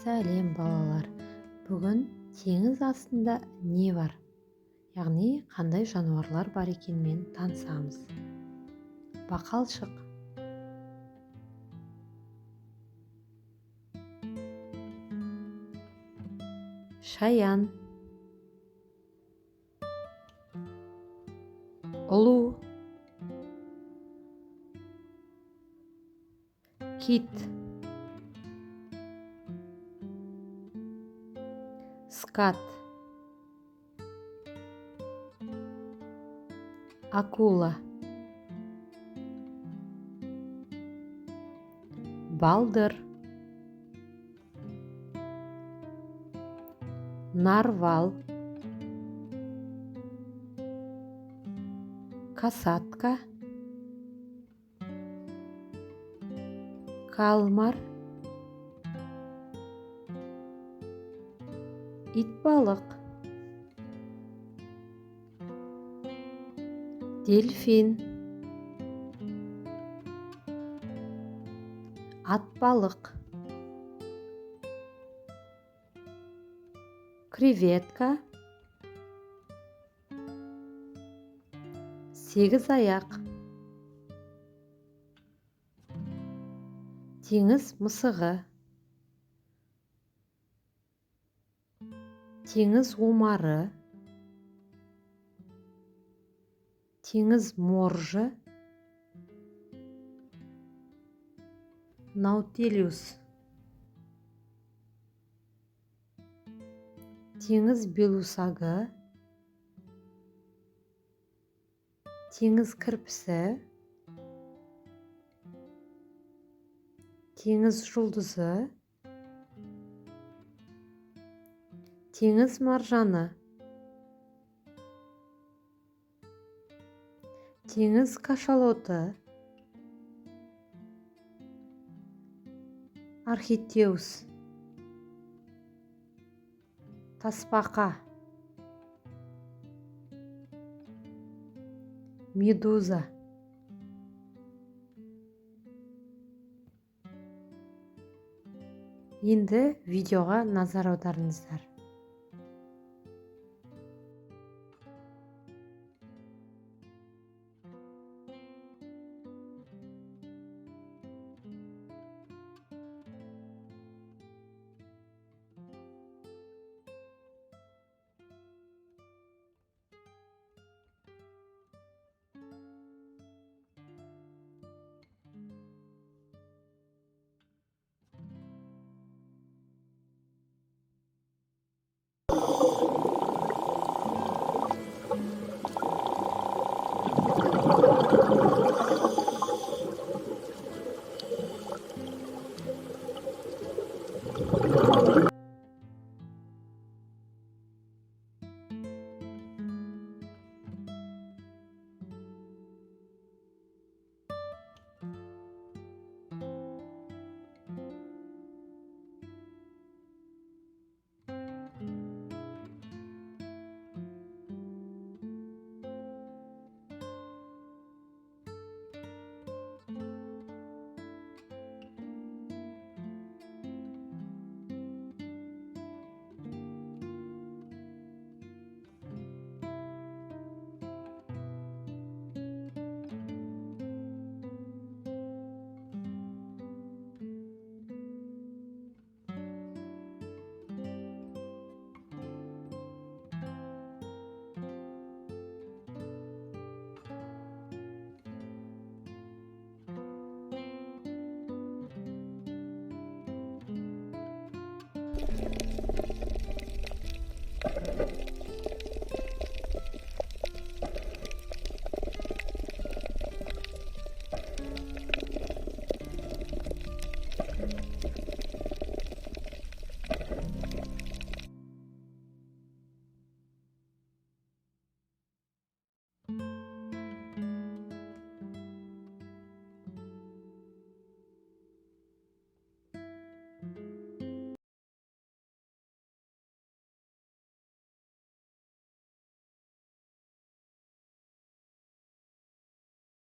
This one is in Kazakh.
Сәлем балалар. Бүгін теңіз астында не бар? Яғни қандай жануарлар бар екенмен танысамыз. Бақалшық, шаян, ұлу, кит, скат, акула, балдыр, нарвал, касатка, калмар, итбалық, дельфин, атбалық, креветка, сегіз аяқ, теңіз мысығы, теңіз омары, теңіз моржы, наутилус, теңіз белусагы, теңіз кірпісі, теңіз жұлдызы, теңіз маржаны, теңіз кашалоты, архитеус, тасбақа, медуза. Енді видеоға назар аударыңыздар.